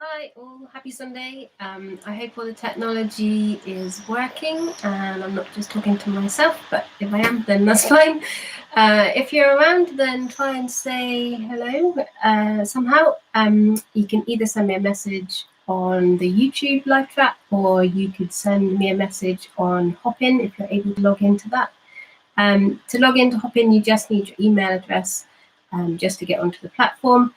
Hi, all. Happy Sunday. I hope all the technology is working and I'm not just talking to myself, but if I am, then that's fine. If you're around, then try and say hello somehow. You can either send me a message on the YouTube live chat, or you could send me a message on Hopin if you're able to log into that. To log into Hopin, you just need your email address just to get onto the platform.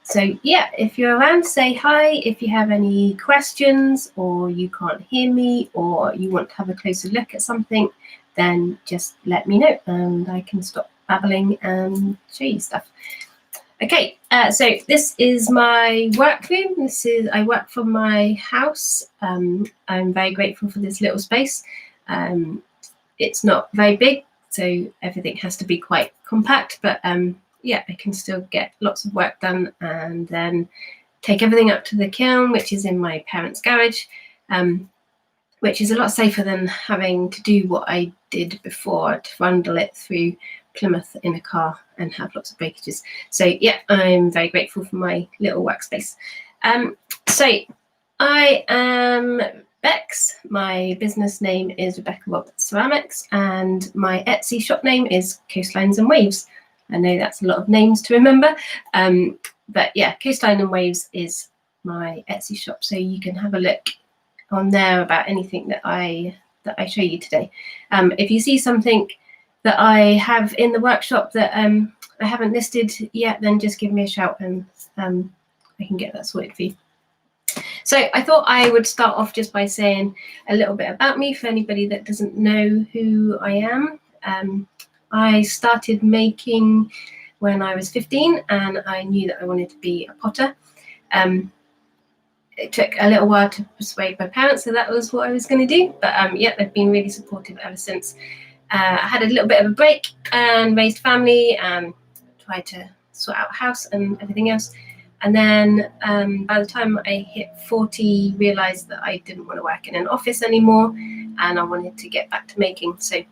So yeah, if you're around, say hi. If you have any questions, or you can't hear me, or you want to have a closer look at something, then just let me know and I can stop babbling and show you stuff. Okay, so this is my workroom. I work from my house. I'm very grateful for this little space. It's not very big, so everything has to be quite compact, but yeah, I can still get lots of work done and then take everything up to the kiln, which is in my parents' garage, which is a lot safer than having to do what I did before, to trundle it through Plymouth in a car and have lots of breakages. So yeah, I'm very grateful for my little workspace. So I am Bex. My business name is Rebecca Roberts Ceramics, and my Etsy shop name is Coastlines and Waves. I know that's a lot of names to remember, but yeah, Coastline and Waves is my Etsy shop, so you can have a look on there about anything that I show you today. If you see something that I have in the workshop that I haven't listed yet, then just give me a shout and I can get that sorted for you. So I thought I would start off just by saying a little bit about me for anybody that doesn't know who I am. I started making when I was 15, and I knew that I wanted to be a potter. It took a little while to persuade my parents that that was what I was going to do, but yeah, they've been really supportive ever since. I had a little bit of a break and raised family and tried to sort out a house and everything else. And then by the time I hit 40, realised that I didn't want to work in an office anymore and I wanted to get back to making. So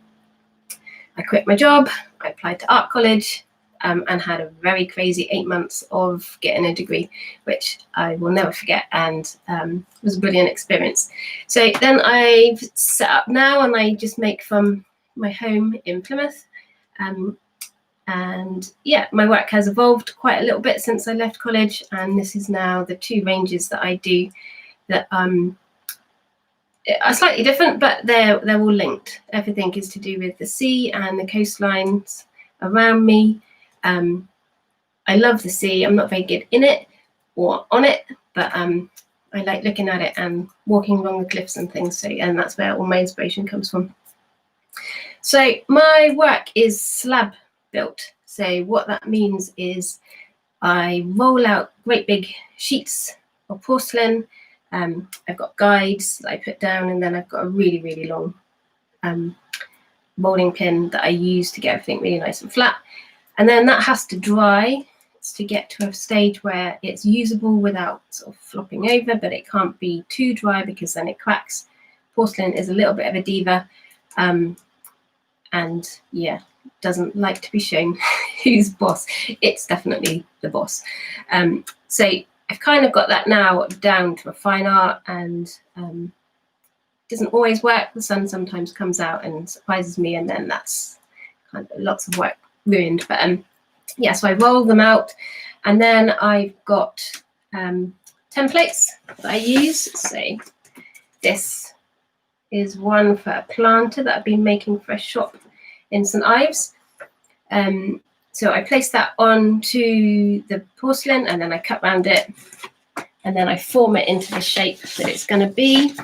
I quit my job, I applied to art college, and had a very crazy 8 months of getting a degree, which I will never forget, and was a brilliant experience. So then I've set up now and I just make from my home in Plymouth. And yeah, my work has evolved quite a little bit since I left college, and this is now the two ranges that I do that are slightly different, but they're all linked. Everything is to do with the sea and the coastlines around me. I love the sea. I'm not very good in it or on it, but I like looking at it and walking along the cliffs and things. So, and that's where all my inspiration comes from. So my work is slab built. So what that means is I roll out great big sheets of porcelain. I've got guides that I put down, and then I've got a really, really long molding pin that I use to get everything really nice and flat. And then that has to dry to get to a stage where it's usable without sort of flopping over, but it can't be too dry because then it cracks. Porcelain is a little bit of a diva, and yeah, doesn't like to be shown who's boss. It's definitely the boss. So I've kind of got that now down to a fine art, and it doesn't always work. The sun sometimes comes out and surprises me, and then that's kind of lots of work ruined. But yeah, so I roll them out, and then I've got templates that I use. So this is one for a planter that I've been making for a shop in St Ives. So I place that onto the porcelain, and then I cut around it, and then I form it into the shape that it's going to be.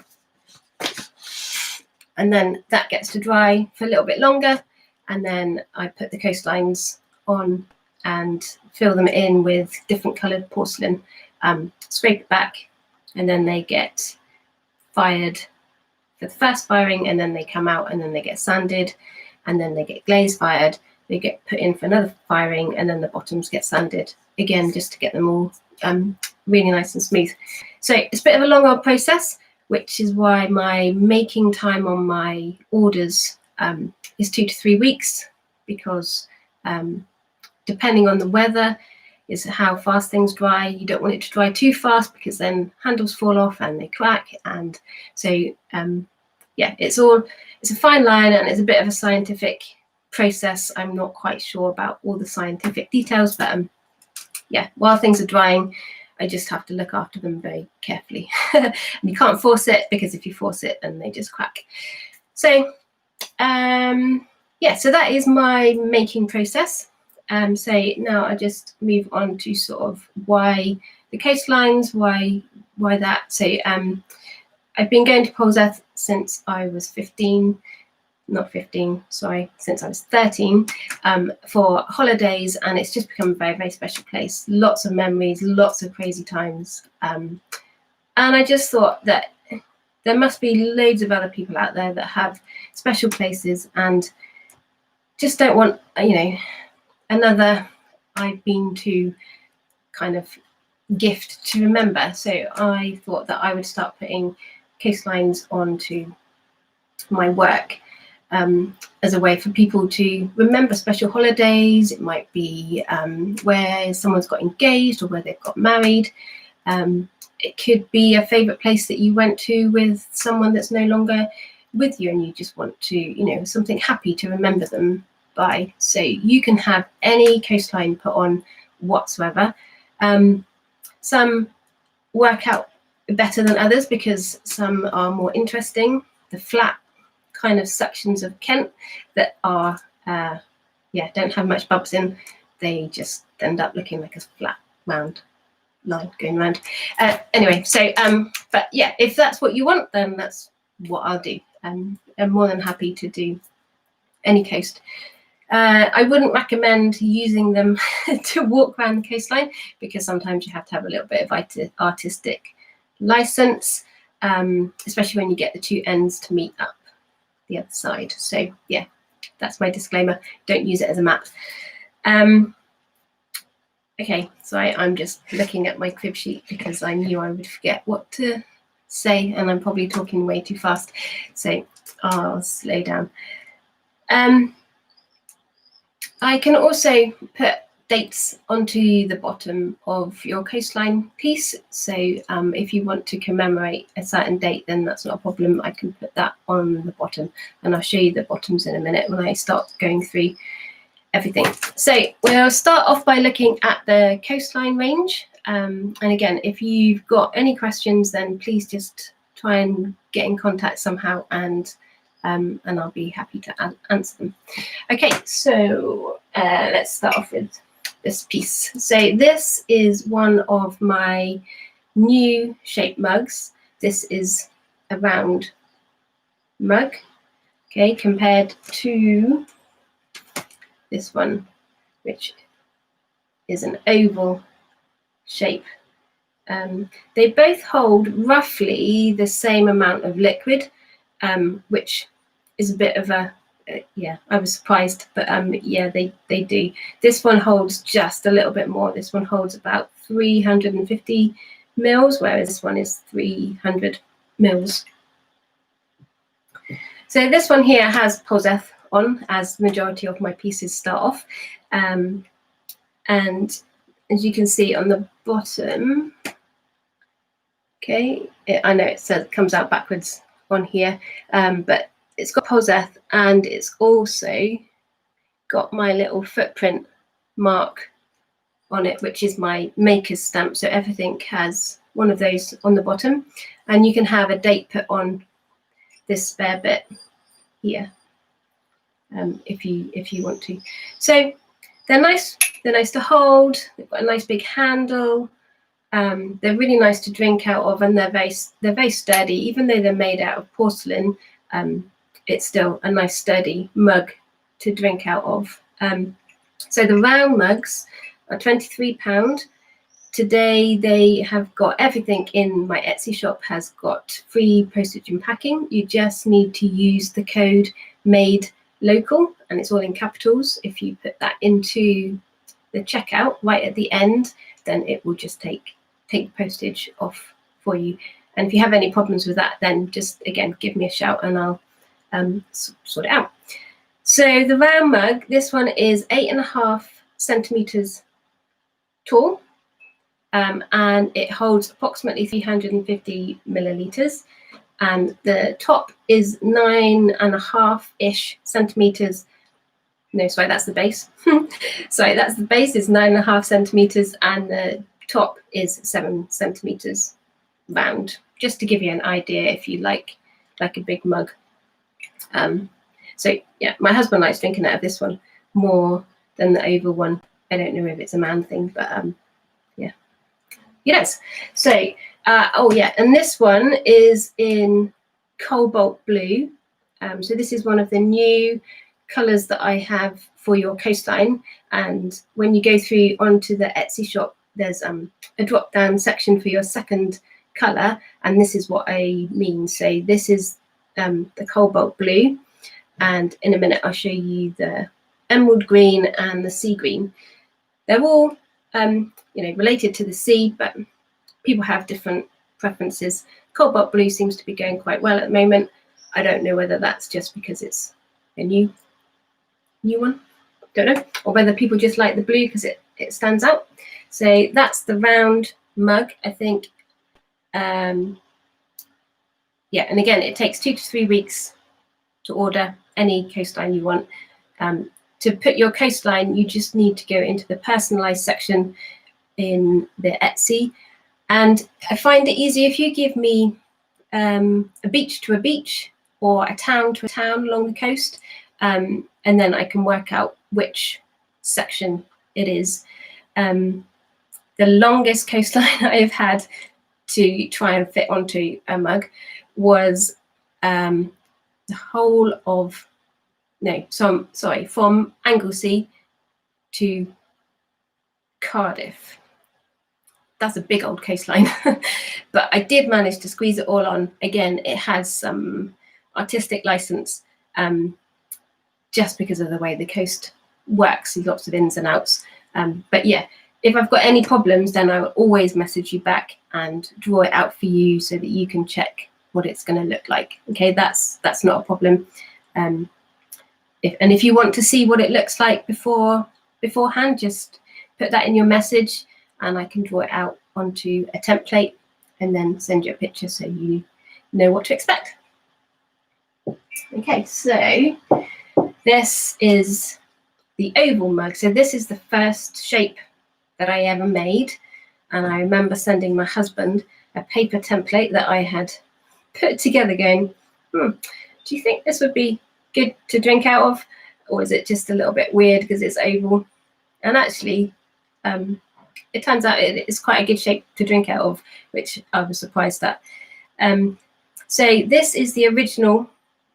And then that gets to dry for a little bit longer, and then I put the coastlines on and fill them in with different coloured porcelain, scrape it back, and then they get fired for the first firing, and then they come out and then they get sanded, and then they get glaze fired, they get put in for another firing, and then the bottoms get sanded again just to get them all really nice and smooth. So it's a bit of a long old process, which is why my making time on my orders is 2 to 3 weeks, because depending on the weather, is how fast things dry. You don't want it to dry too fast because then handles fall off and they crack. And so, yeah, it's a fine line, and it's a bit of a scientific process. I'm not quite sure about all the scientific details, but yeah, while things are drying, I just have to look after them very carefully. And you can't force it, because if you force it, then they just crack. So yeah, so that is my making process. So now I just move on to sort of why the coastlines, why that. So I've been going to Polzeath since I was 15, not 15, sorry, since I was 13, for holidays, and it's just become a very, very special place. Lots of memories, lots of crazy times. And I just thought that there must be loads of other people out there that have special places and just don't want, you know, another I've been to kind of gift to remember. So I thought that I would start putting coastlines onto my work as a way for people to remember special holidays. It might be where someone's got engaged or where they've got married. It could be a favourite place that you went to with someone that's no longer with you, and you just want to, you know, something happy to remember them by. So you can have any coastline put on whatsoever. Some work out better than others because some are more interesting. The flat kind of sections of Kent that are yeah, don't have much bumps in, they just end up looking like a flat round line going around. Anyway, so but yeah, if that's what you want, then that's what I'll do. I'm more than happy to do any coast. I wouldn't recommend using them to walk around the coastline, because sometimes you have to have a little bit of artistic license, especially when you get the two ends to meet up the other side. So yeah, that's my disclaimer. Don't use it as a map. Okay, so I'm just looking at my crib sheet because I knew I would forget what to say, and I'm probably talking way too fast, so I'll slow down. I can also put dates onto the bottom of your coastline piece. So if you want to commemorate a certain date, then that's not a problem. I can put that on the bottom, and I'll show you the bottoms in a minute when I start going through everything. So we'll start off by looking at the coastline range. And again, if you've got any questions, then please just try and get in contact somehow, and I'll be happy to answer them. Okay, so let's start off with this piece. So this is one of my new shape mugs. This is a round mug, okay, compared to this one, which is an oval shape. They both hold roughly the same amount of liquid, which is a bit of a, yeah, I was surprised, but yeah, they do. This one holds just a little bit more. This one holds about 350 mils, whereas this one is 300 mils. So this one here has Polzeath on, as the majority of my pieces start off. And as you can see on the bottom, okay, I know it says it comes out backwards on here, but it's got Polzeath, and it's also got my little footprint mark on it, which is my maker's stamp. So everything has one of those on the bottom, and you can have a date put on this spare bit here, if you want to. So they're nice to hold. They've got a nice big handle. They're really nice to drink out of, and they're very sturdy. Even though they're made out of porcelain, it's still a nice sturdy mug to drink out of. So the round mugs are £23. Today they have got everything in my Etsy shop, has got free postage and packing. You just need to use the code MADE local, and it's all in capitals. If you put that into the checkout right at the end, then it will just take postage off for you. And if you have any problems with that, then just again give me a shout and I'll sort it out. So the round mug, this one is 8.5 centimeters tall, and it holds approximately 350 millilitres, and the top is 9.5-ish centimetres. No, sorry, that's the base. Sorry, that's the base is 9.5 centimetres, and the top is 7 centimetres round, just to give you an idea if you like a big mug. So yeah, my husband likes drinking out of this one more than the oval one. I don't know if it's a man thing, but yeah. Yes. So oh yeah, and this one is in cobalt blue. So this is one of the new colours that I have for your coastline. And when you go through onto the Etsy shop, there's a drop down section for your second colour, and this is what I mean. So this is the cobalt blue, and in a minute I'll show you the emerald green and the sea green. They're all related to the sea, but people have different preferences. Cobalt blue seems to be going quite well at the moment. I don't know whether that's just because it's a new one, don't know, or whether people just like the blue because it stands out. So that's the round mug, I think. Yeah, and again, it takes 2 to 3 weeks to order any coastline you want. To put your coastline, you just need to go into the personalized section in the Etsy. And I find it easy if you give me a beach to a beach or a town to a town along the coast, and then I can work out which section it is. The longest coastline I've had to try and fit onto a mug was the whole of, from Anglesey to Cardiff. That's a big old coastline, but I did manage to squeeze it all on. Again, it has some artistic license, just because of the way the coast works, lots of ins and outs. But yeah, if I've got any problems, then I will always message you back and draw it out for you so that you can check what it's going to look like. Okay, that's not a problem. If you want to see what it looks like beforehand, just put that in your message, and I can draw it out onto a template and then send you a picture so you know what to expect. Okay, so this is the oval mug. So this is the first shape that I ever made, and I remember sending my husband a paper template that I had put together going, do you think this would be good to drink out of, or is it just a little bit weird because it's oval? And actually it turns out it is quite a good shape to drink out of, which I was surprised at. So this is the original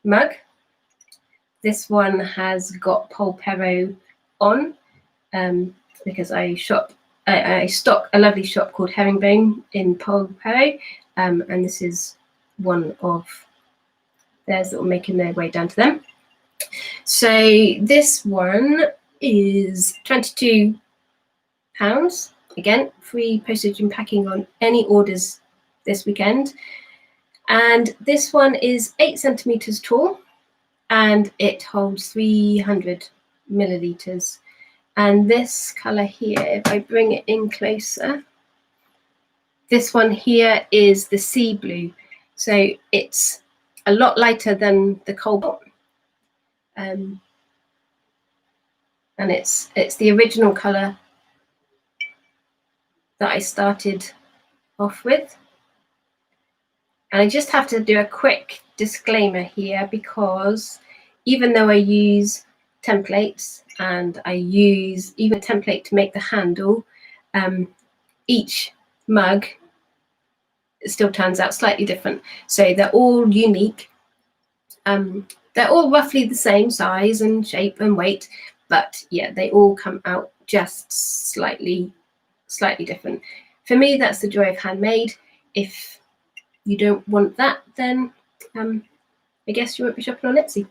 mug. This one has got Polperro on, because I stock a lovely shop called Herringbone in Polperro, and this is one of theirs that will making their way down to them. So this one is £22. Again, free postage and packing on any orders this weekend. And this one is 8 centimetres tall, and it holds 300 millilitres. And this colour here, if I bring it in closer, this one here is the sea blue. So it's a lot lighter than the cobalt. And it's the original colour that I started off with. And I just have to do a quick disclaimer here, because even though I use templates and I use even a template to make the handle, each mug still turns out slightly different. So they're all unique. They're all roughly the same size and shape and weight, but yeah, they all come out just slightly different. For me, that's the joy of handmade. If you don't want that, then I guess you won't be shopping on Etsy.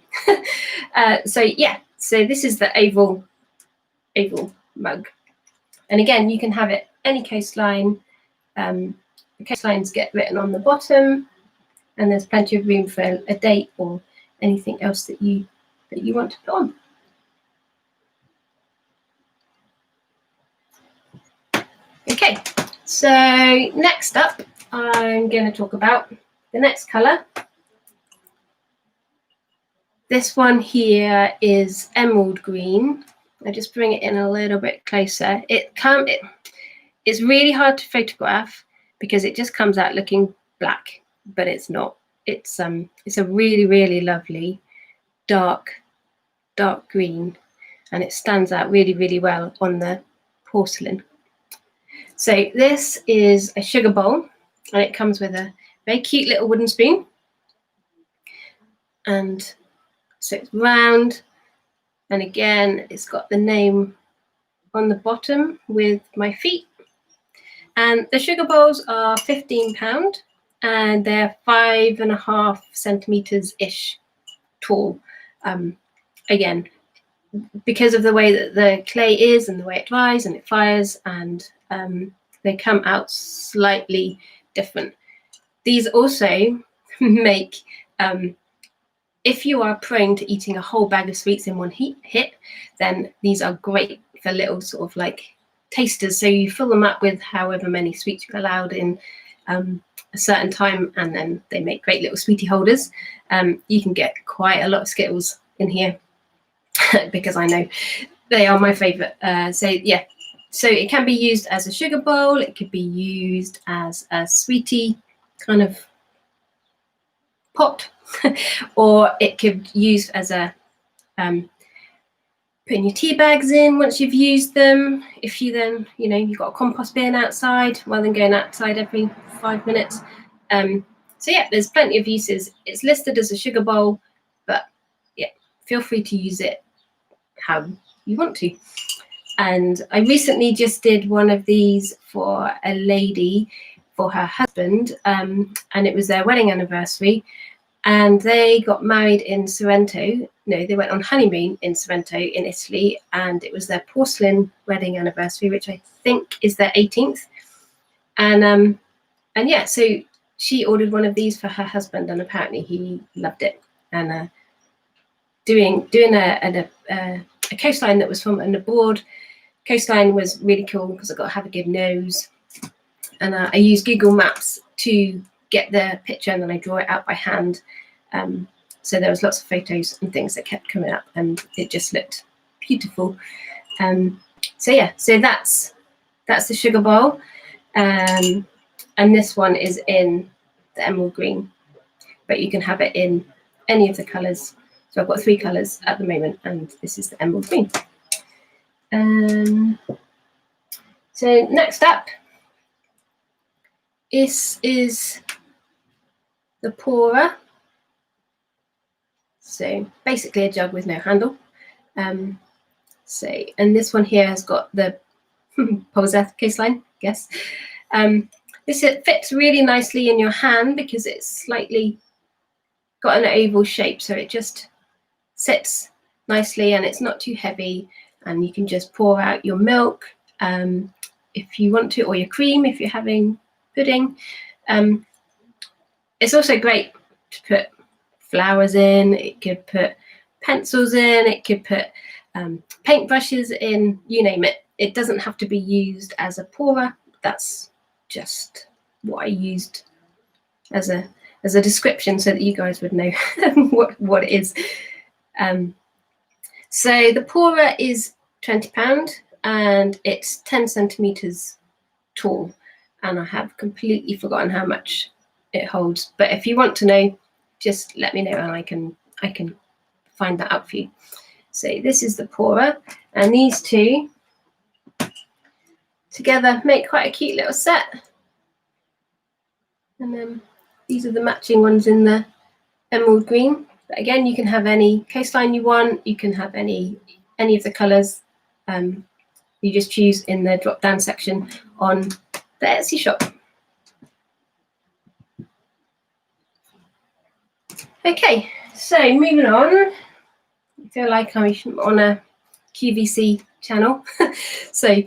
So yeah, so this is the oval mug, and again, you can have it any coastline. The coastlines get written on the bottom, and there's plenty of room for a date or anything else that you want to put on. So next up, I'm going to talk about the next colour. This one here is emerald green. I just bring it in a little bit closer. It's really hard to photograph because it just comes out looking black, but it's not. It's a really, really lovely dark green, and it stands out really, really well on the porcelain. So this is a sugar bowl, and it comes with a very cute little wooden spoon. And so it's round, and again, it's got the name on the bottom with my feet. And the sugar bowls are £15, and they're 5.5 centimeters-ish tall. Again, because of the way that the clay is and the way it dries and it fires, and they come out slightly different. These also make, if you are prone to eating a whole bag of sweets in one hit, then these are great for little sort of like tasters. So you fill them up with however many sweets you're allowed in a certain time, and then they make great little sweetie holders. You can get quite a lot of Skittles in here because I know they are my favorite. So yeah, so it can be used as a sugar bowl. It could be used as a sweetie kind of pot, or it could be used as a putting your tea bags in once you've used them. If you then, you've got a compost bin outside, rather than going outside every 5 minutes. So yeah, there's plenty of uses. It's listed as a sugar bowl, but yeah, feel free to use it how you want to. And I recently just did one of these for a lady for her husband, and it was their wedding anniversary, and they got married in Sorrento. No, they went on honeymoon in Sorrento in Italy, and it was their porcelain wedding anniversary, which I think is their 18th. And yeah, so she ordered one of these for her husband, and apparently he loved it. And doing a coastline that was from an abroad coastline was really cool because I got to have a good nose. And I use Google Maps to get the picture, and then I draw it out by hand. So there was lots of photos and things that kept coming up, and it just looked beautiful. So yeah, so that's the sugar bowl, and this one is in the emerald green, but you can have it in any of the colours. So I've got 3 colours at the moment, and this is the emerald green. So next up, this is the pourer. So basically a jug with no handle. And this one here has got the Polzeath coastline, I guess. This fits really nicely in your hand because it's slightly got an oval shape, so it just sits nicely and it's not too heavy, and you can just pour out your milk if you want to, or your cream if you're having pudding. It's also great to put flowers in. It could put pencils in, it could put paintbrushes in, you name it. It doesn't have to be used as a pourer. That's just what I used as a description so that you guys would know what it is. So the pourer is £20 and it's 10 centimeters tall, and I have completely forgotten how much it holds, but if you want to know, just let me know and I can find that out for you. So this is the pourer, and these two together make quite a cute little set. And then these are the matching ones in the emerald green. But again, you can have any coastline you want. You can have any of the colours. You just choose in the drop-down section on the Etsy shop. Okay, so moving on. I feel like I'm on a QVC channel. So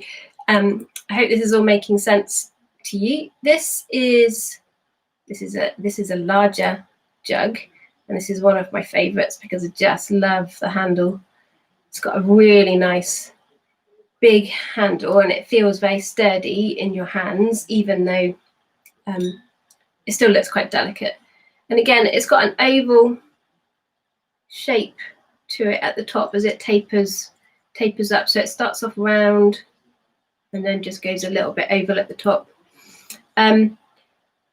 I hope this is all making sense to you. This is a larger jug, and this is one of my favorites because I just love the handle. It's got a really nice big handle, and it feels very sturdy in your hands, even though it still looks quite delicate. And again, it's got an oval shape to it at the top as it tapers up. So it starts off round and then just goes a little bit oval at the top.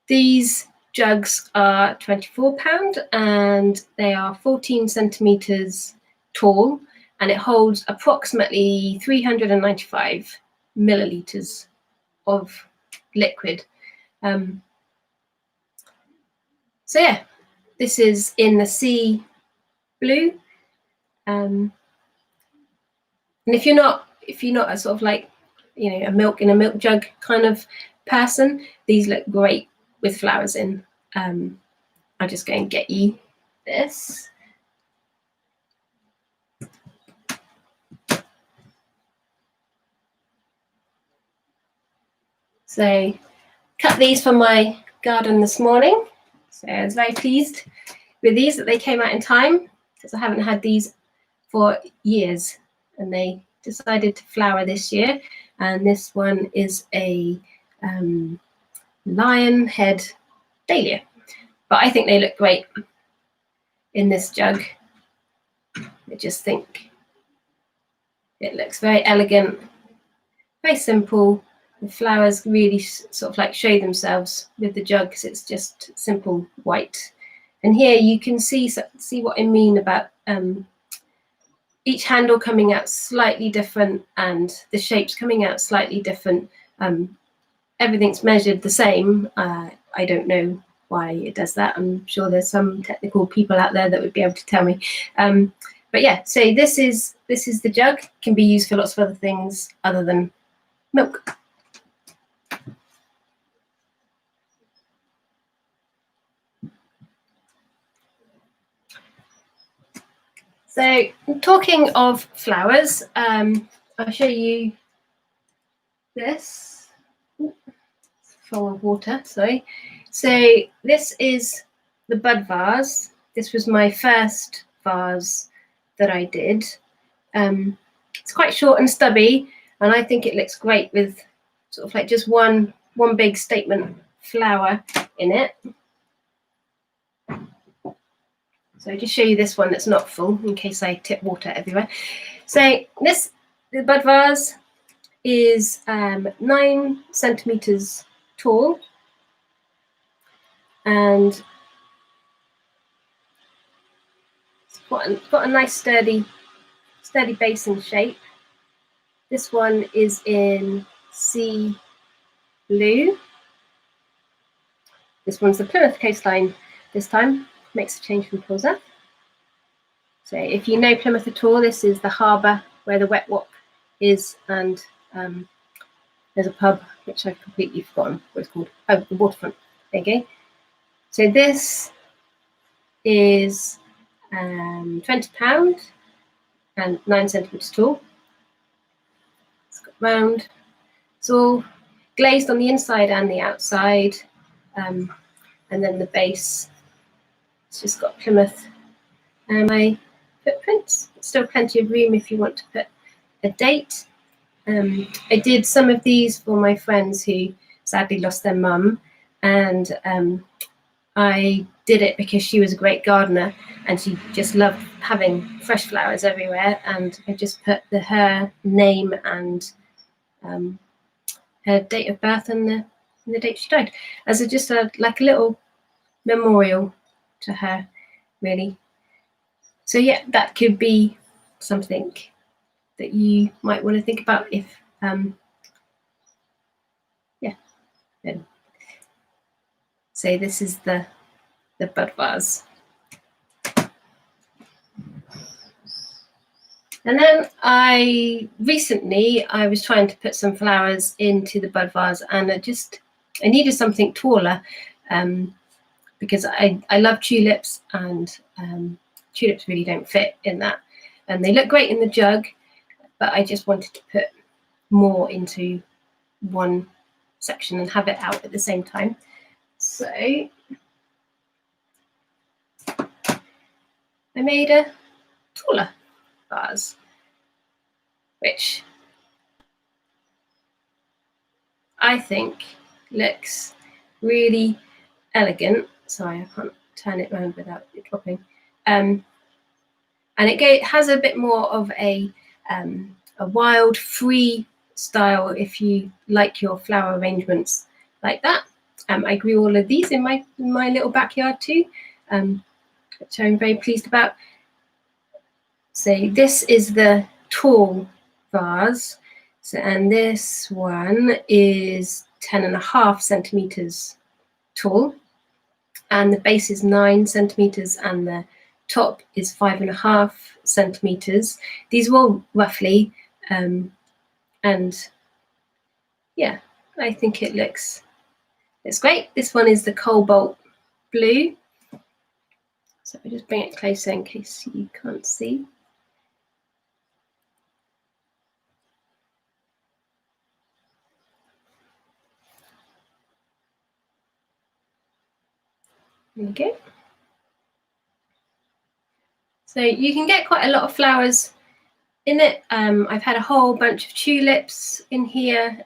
These jugs are £24 and they are 14 centimetres tall, and it holds approximately 395 millilitres of liquid. So yeah, this is in the sea blue. And if you're not a sort of like, you know, a milk in a milk jug kind of person, these look great with flowers in. I'll just go and get you this. So cut these from my garden this morning. So I was very pleased with these, that they came out in time, because I haven't had these for years, and they decided to flower this year. And this one is a lion head dahlia, but I think they look great in this jug. I just think it looks very elegant, very simple. The flowers really sort of like show themselves with the jug, because it's just simple white. And here you can see what I mean about each handle coming out slightly different and the shapes coming out slightly different. Everything's measured the same. I don't know why it does that. I'm sure there's some technical people out there that would be able to tell me. But yeah, so this is the jug. Can be used for lots of other things other than milk. So talking of flowers, I'll show you this. Full of water, sorry. So this is the bud vase. This was my first vase that I did. It's quite short and stubby, and I think it looks great with sort of like just one big statement flower in it. So I'll just show you this one that's not full, in case I tip water everywhere. So the bud vase is 9 centimetres tall, and it's got a nice sturdy basin shape. This one is in sea blue. This one's the Plymouth coastline this time. Makes a change from Pilsner. So if you know Plymouth at all, this is the harbour where the Wet Walk is, and there's a pub which I've completely forgotten what it's called. Oh, the Waterfront. There you go. So this is £20 and 9 centimetres tall. It's got round. It's all glazed on the inside and the outside, and then the base. It's just got Plymouth and my footprints. Still plenty of room if you want to put a date. I did some of these for my friends who sadly lost their mum, and I did it because she was a great gardener and she just loved having fresh flowers everywhere, and I just put her name and her date of birth and the date she died as just like a little memorial to her, really. So yeah, that could be something that you might want to think about if so this is the bud vase. And then I was trying to put some flowers into the bud vase, and I needed something taller, because I love tulips, and tulips really don't fit in that, and they look great in the jug, but I just wanted to put more into one section and have it out at the same time. So I made a taller vase, which I think looks really elegant. Sorry, I can't turn it around without it dropping. And it has a bit more of a wild, free style if you like your flower arrangements like that. I grew all of these in my little backyard too, which I'm very pleased about. So this is the tall vase. So, and this one is 10.5 centimeters tall, and the base is 9 centimeters, and the top is 5.5 centimeters. These are all roughly, and yeah, I think it looks great. This one is the cobalt blue. So I'll just bring it closer in case you can't see. There we go. So you can get quite a lot of flowers in it. I've had a whole bunch of tulips in here.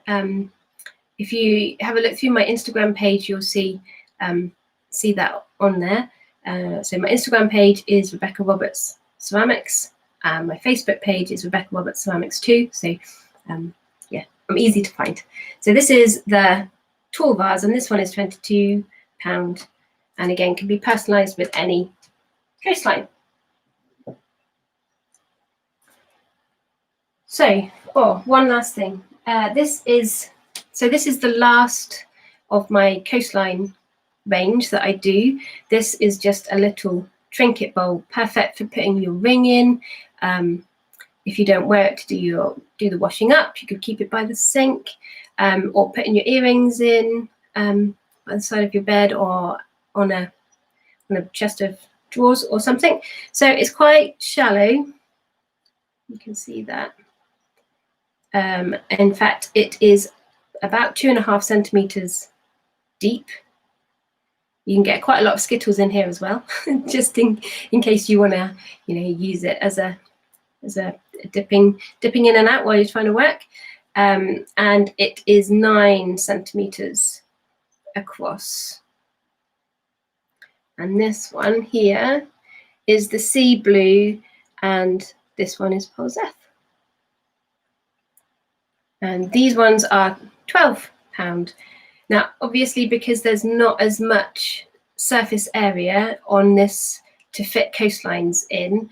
If you have a look through my Instagram page, you'll see that on there. So my Instagram page is Rebecca Roberts Ceramics. My Facebook page is Rebecca Roberts Ceramics too. So yeah, I'm easy to find. So this is the tall vase, and this one is £22, and again can be personalised with any coastline. So, one last thing. This is the last of my coastline range that I do. This is just a little trinket bowl, perfect for putting your ring in. If you don't wear it to do the washing up, you could keep it by the sink, or putting your earrings in by the side of your bed, or on a chest of drawers or something. So it's quite shallow. You can see that. In fact, it is about 2.5 centimeters deep. You can get quite a lot of skittles in here as well, just in case you want to, use it as a dipping in and out while you're trying to work. And it is 9 centimeters across. And this one here is the sea blue, and this one is Polzeath. And these ones are £12. Now, obviously, because there's not as much surface area on this to fit coastlines in,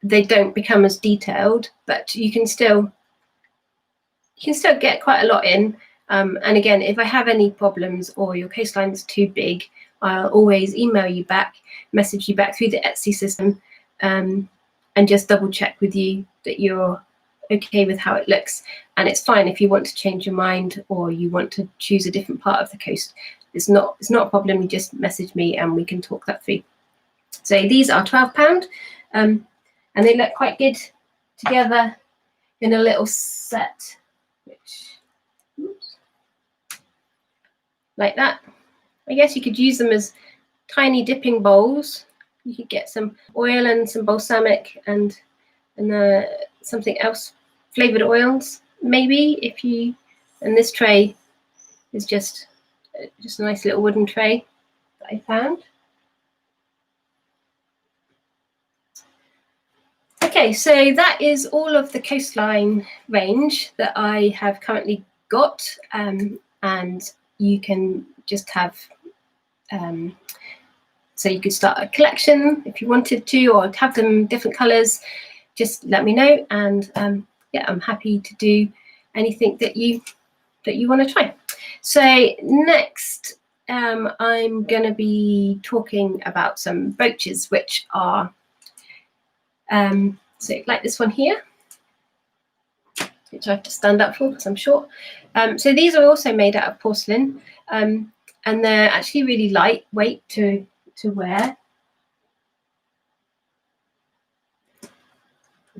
they don't become as detailed, but you can still get quite a lot in. And again, if I have any problems or your coastline's too big, I'll always email you back, message you back through the Etsy system, and just double check with you that you're okay with how it looks. And it's fine if you want to change your mind or you want to choose a different part of the coast. It's not a problem. You just message me and we can talk that through. So these are £12, and they look quite good together in a little set, like that. I guess you could use them as tiny dipping bowls. You could get some oil and some balsamic and something else, flavored oils maybe, and this tray is just a nice little wooden tray that I found. Okay, so that is all of the coastline range that I have currently got, and you can just have, so you could start a collection if you wanted to, or have them different colours. Just let me know, and yeah, I'm happy to do anything that you want to try. So next, I'm going to be talking about some brooches, which are so like this one here, which I have to stand up for because I'm short. So these are also made out of porcelain, and they're actually really lightweight to wear.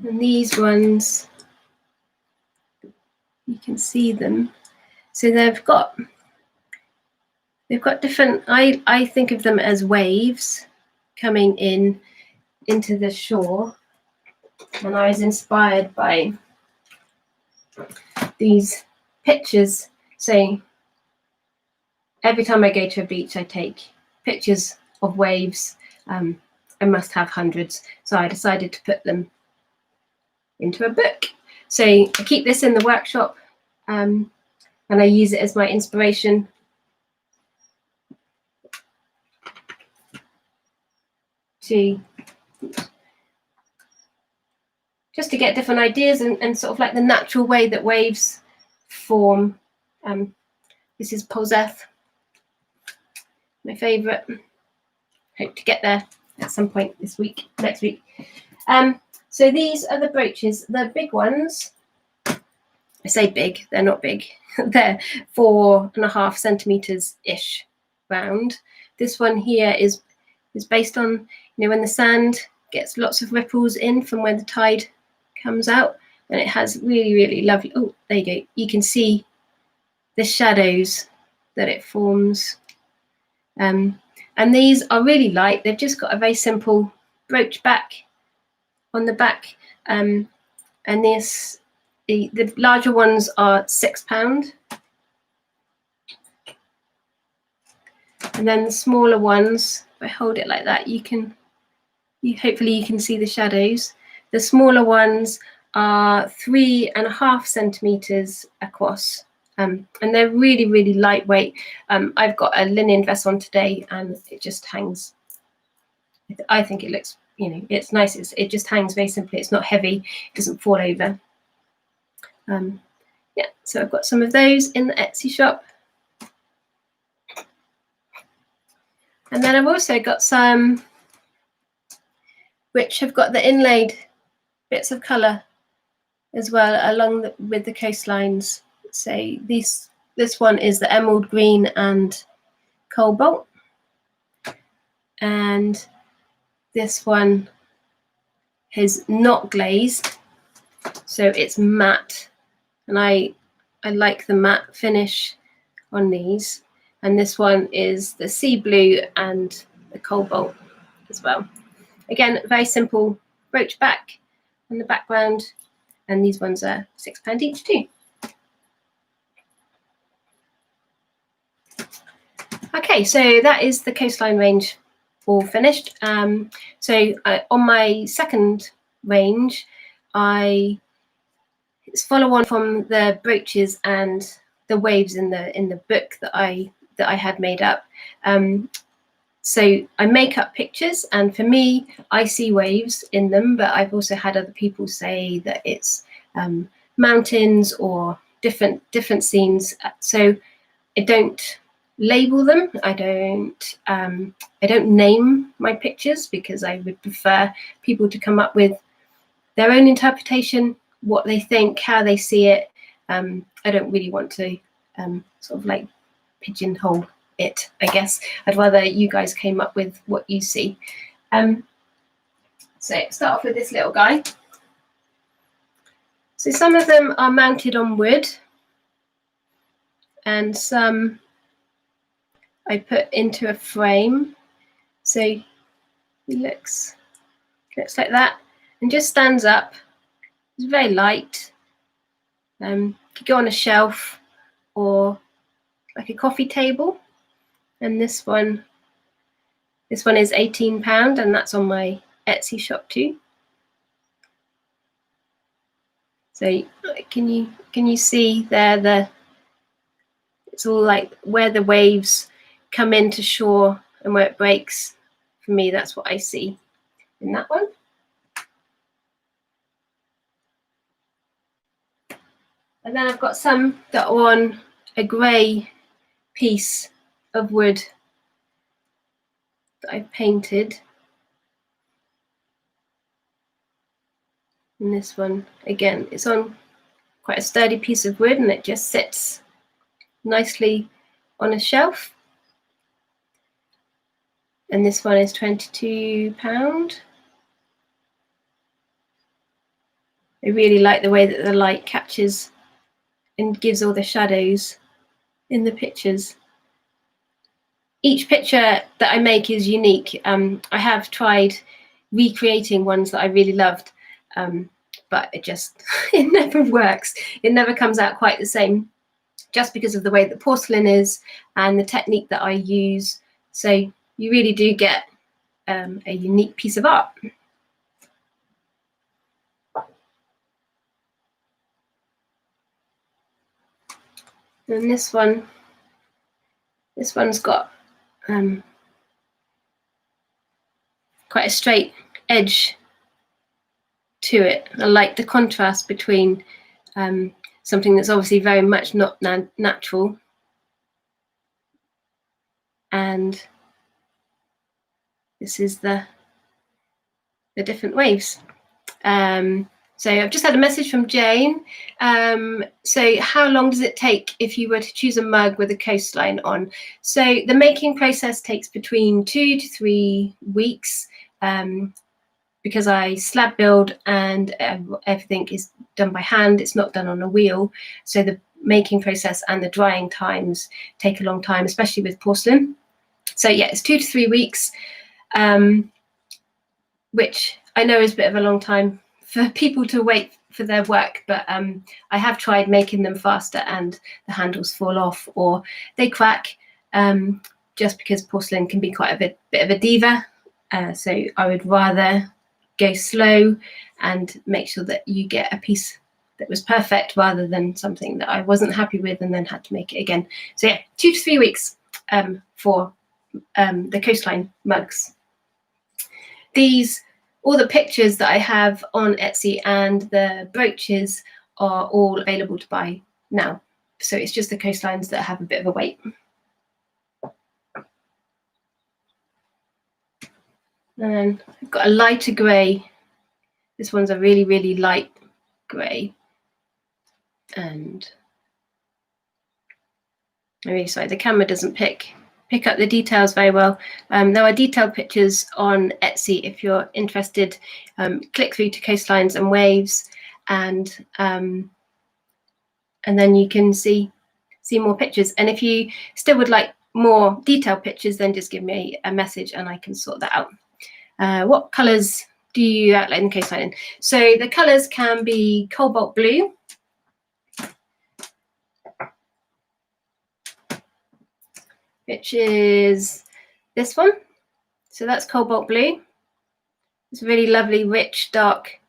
And these ones, you can see them. So they've got different, I think of them as waves coming into the shore. And I was inspired by these pictures So every time I go to a beach, I take pictures of waves. I must have hundreds, so I decided to put them into a book. So I keep this in the workshop, and I use it as my inspiration to just to get different ideas and sort of like the natural way that waves form. This is Polzeath, my favourite. Hope to get there at some point this week, next week. So these are the brooches, the big ones. I say big, they're not big. They're 4.5 centimeters ish round. This one here is based on, you know, when the sand gets lots of ripples in from when the tide comes out, and it has really, really lovely, oh, there you go. You can see the shadows that it forms. And these are really light. They've just got a very simple brooch back on the back. And this, the larger ones are £6. And then the smaller ones, if I hold it like that, hopefully you can see the shadows. The smaller ones are 3.5 centimeters across. And they're really, really lightweight. I've got a linen vest on today, and it just hangs. I think it looks, you know, it's nice. It just hangs very simply. It's not heavy. It doesn't fall over. Yeah, so I've got some of those in the Etsy shop. And then I've also got some which have got the inlaid bits of colour as well along with the coastlines. So this one is the emerald green and cobalt, and this one is not glazed, so it's matte, and I like the matte finish on these. And this one is the sea blue and the cobalt as well. Again, very simple brooch back on the background, and these ones are £6 each too. Okay, so that is the coastline range all finished. On my second range, it's follow on from the brooches and the waves in the book that I had made up. So I make up pictures, and for me, I see waves in them, but I've also had other people say that it's mountains or different scenes. So I don't label them. I don't name my pictures, because I would prefer people to come up with their own interpretation, what they think, how they see it. I don't really want to sort of like pigeonhole it, I guess. I'd rather you guys came up with what you see. So start off with this little guy. So some of them are mounted on wood, and some I put into a frame. So he looks like that, and just stands up. It's very light. Could go on a shelf or like a coffee table. And this one is £18, and that's on my Etsy shop too. So can you see there it's all like where the waves come into shore and where it breaks. For me, that's what I see in that one. And then I've got some that are on a grey piece of wood that I've painted. And this one, again, it's on quite a sturdy piece of wood, and it just sits nicely on a shelf. And this one is £22. I really like the way that the light catches and gives all the shadows in the pictures. Each picture that I make is unique. I have tried recreating ones that I really loved, but it never works. It never comes out quite the same. just because of the way that porcelain is and the technique that I use. So you really do get a unique piece of art. And this one's got quite a straight edge to it. I like the contrast between something that's obviously very much not natural and this is the different waves. So I've just had a message from Jane. So how long does it take if you were to choose a mug with a coastline on? So the making process takes between 2 to 3 weeks because I slab build and everything is done by hand. It's not done on a wheel. So the making process and the drying times take a long time, especially with porcelain. So yeah, it's 2 to 3 weeks, which I know is a bit of a long time for people to wait for their work, but I have tried making them faster and the handles fall off or they crack, just because porcelain can be quite a bit of a diva. So I would rather go slow and make sure that you get a piece that was perfect rather than something that I wasn't happy with and then had to make it again. So yeah, 2 to 3 weeks for the coastline mugs. All the pictures that I have on Etsy and the brooches are all available to buy now. So it's just the coastlines that have a bit of a wait. And then I've got a lighter grey. This one's a really, really light grey. And I'm really sorry, the camera doesn't pick up the details very well. There are detailed pictures on Etsy if you're interested. Click through to coastlines and waves, and then you can see more pictures. And if you still would like more detailed pictures, then just give me a message and I can sort that out. What colours do you outline the coastline in? So the colours can be cobalt blue, which is this one. So that's cobalt blue. It's a really lovely, rich, dark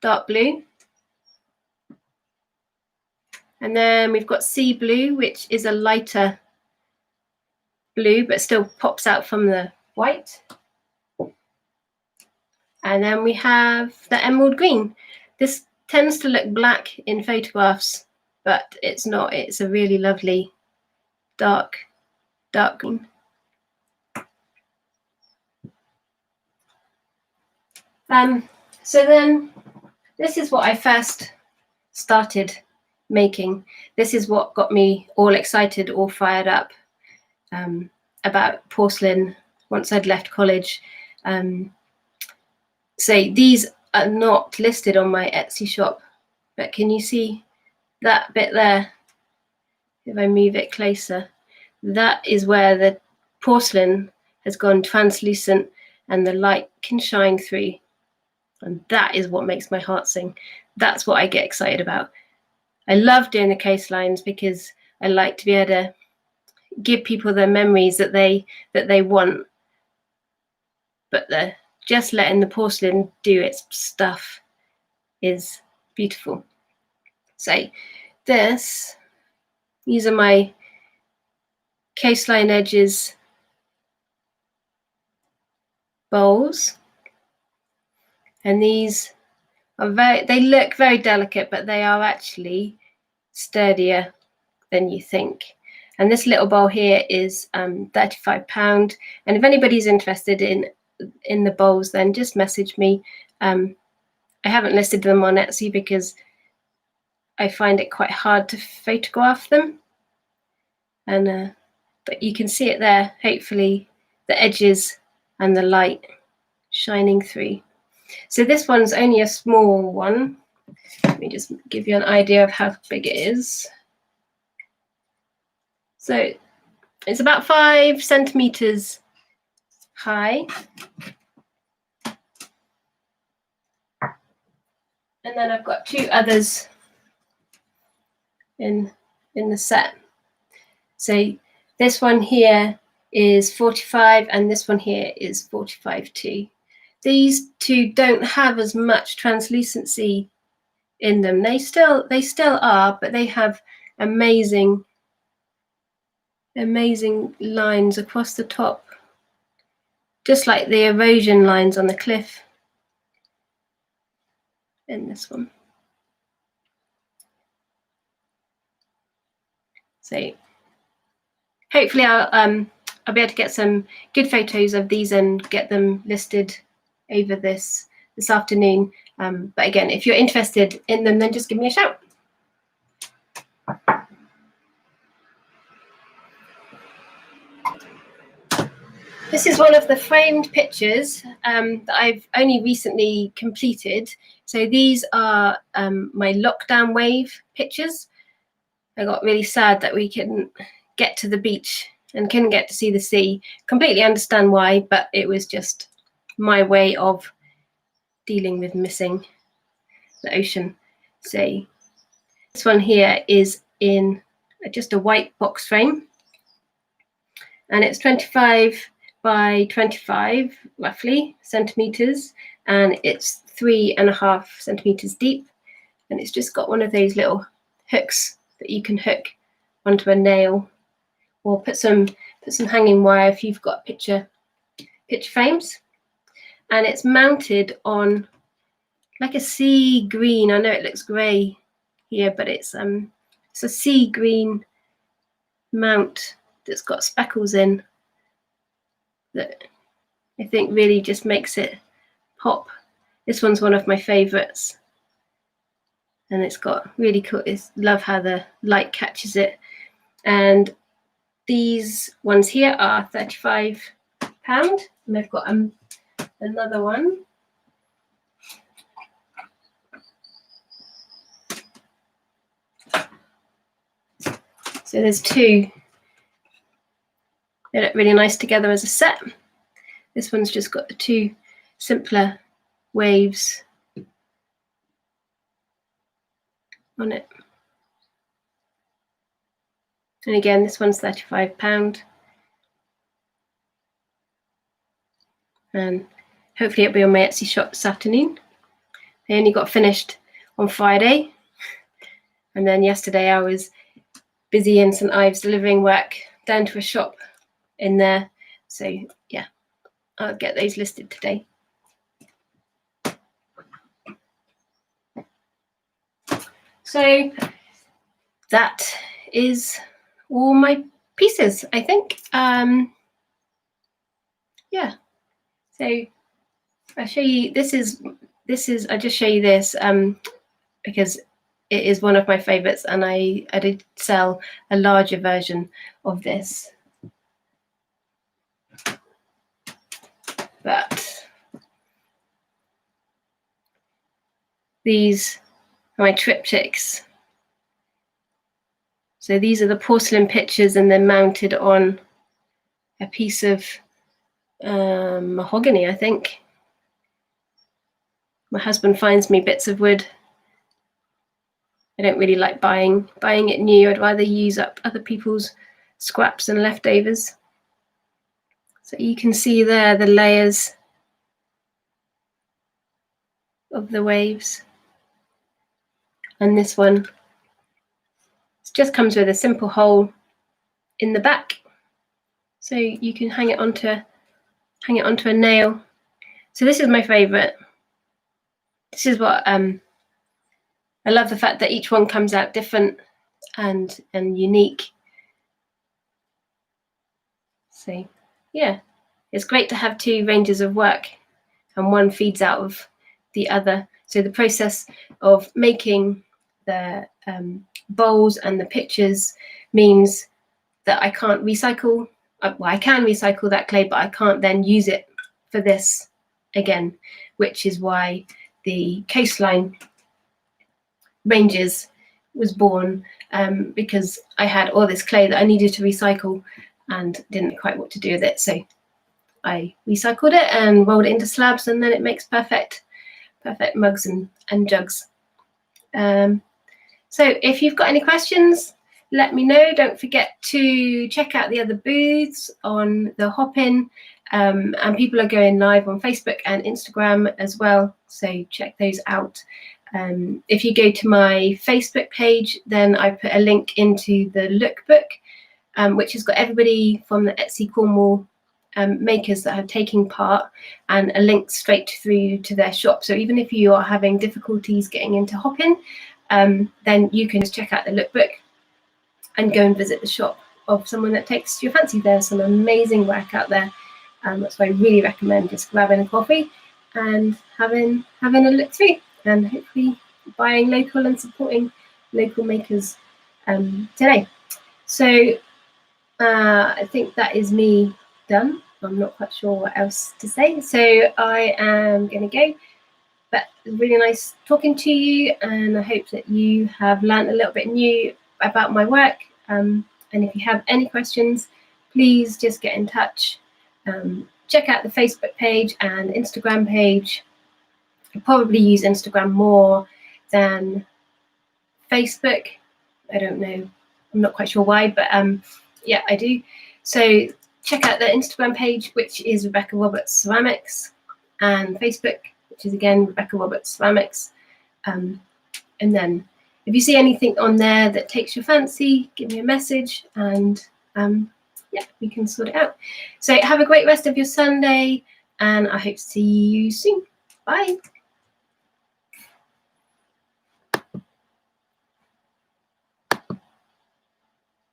blue. And then we've got sea blue, which is a lighter blue, but still pops out from the white. And then we have the emerald green. This tends to look black in photographs, but it's not. It's a really lovely dark green. So then this is what I first started making. This is what got me all excited, all fired up about porcelain once I'd left college. So these are not listed on my Etsy shop, but can you see that bit there? If I move it closer, that is where the porcelain has gone translucent and the light can shine through. And that is what makes my heart sing. That's what I get excited about. I love doing the coastlines because I like to be able to give people the memories that they want, but just letting the porcelain do its stuff is beautiful. So these are my coastline edges bowls, and these are they look very delicate, but they are actually sturdier than you think. And this little bowl here is £35. And if anybody's interested in the bowls, then just message me. I haven't listed them on Etsy because I find it quite hard to photograph them. And but you can see it there, hopefully the edges and the light shining through. So this one's only a small one. Let me just give you an idea of how big it is. So it's about 5 centimeters high. And then I've got 2 others in the set. So this one here is 45 and this one here is 45 too. These two don't have as much translucency in them. They still are, but they have amazing lines across the top, just like the erosion lines on the cliff in this one. So hopefully I'll be able to get some good photos of these and get them listed over this afternoon. But again, if you're interested in them, then just give me a shout. This is one of the framed pictures that I've only recently completed. So these are my lockdown wave pictures. I got really sad that we couldn't get to the beach and couldn't get to see the sea. Completely understand why, but it was just my way of dealing with missing the ocean. So this one here is in just a white box frame, and it's 25 by 25 roughly centimeters, and it's 3.5 centimeters deep, and it's just got one of those little hooks that you can hook onto a nail, or put some hanging wire if you've got picture frames. And it's mounted on like a sea green. I know it looks grey here, but it's a sea green mount that's got speckles in that I think really just makes it pop. This one's one of my favorites, and it's got really cool, love how the light catches it. And these ones here are £35, and I've got another one. So there's two. They look really nice together as a set. This one's just got the two simpler waves on it. And again, this one's £35. And hopefully it'll be on my Etsy shop this afternoon. I only got finished on Friday. And then yesterday I was busy in St Ives delivering work down to a shop in there. So yeah, I'll get those listed today. So that is all my pieces, I think. Yeah, so I'll show you, this is I just show you this because it is one of my favorites, and I did sell a larger version of this. But these are my triptychs. So these are the porcelain pictures, and they're mounted on a piece of mahogany, I think. My husband finds me bits of wood. I don't really like buying it new. I'd rather use up other people's scraps and leftovers. So you can see there the layers of the waves. And this one just comes with a simple hole in the back, so you can hang it onto a nail. So this is my favorite. This is what I love, the fact that each one comes out different and unique. So yeah, it's great to have two ranges of work, and one feeds out of the other. So the process of making the bowls and the pictures means that I can't recycle. Well, I can recycle that clay, but I can't then use it for this again, which is why the Coastline ranges was born, because I had all this clay that I needed to recycle and didn't know quite what to do with it. So I recycled it and rolled it into slabs, and then it makes perfect mugs and jugs. So if you've got any questions, let me know. Don't forget to check out the other booths on the Hopin, and people are going live on Facebook and Instagram as well, so check those out. If you go to my Facebook page, then I put a link into the lookbook, which has got everybody from the Etsy Cornwall makers that are taking part, and a link straight through to their shop. So even if you are having difficulties getting into Hopin, then you can just check out the lookbook and go and visit the shop of someone that takes your fancy. There's some amazing work out there. That's why I really recommend just grabbing a coffee and having a look through, and hopefully buying local and supporting local makers today. So I think that is me done. I'm not quite sure what else to say, so I am going to go. But really nice talking to you, and I hope that you have learned a little bit new about my work. And if you have any questions, please just get in touch. Check out the Facebook page and Instagram page. I probably use Instagram more than Facebook. I don't know. I'm not quite sure why, but yeah, I do. So check out the Instagram page, which is Rebecca Roberts Ceramics, and Facebook, which is again Rebecca Roberts Ceramics. And then if you see anything on there that takes your fancy, give me a message, and yeah, we can sort it out. So have a great rest of your Sunday, and I hope to see you soon. Bye.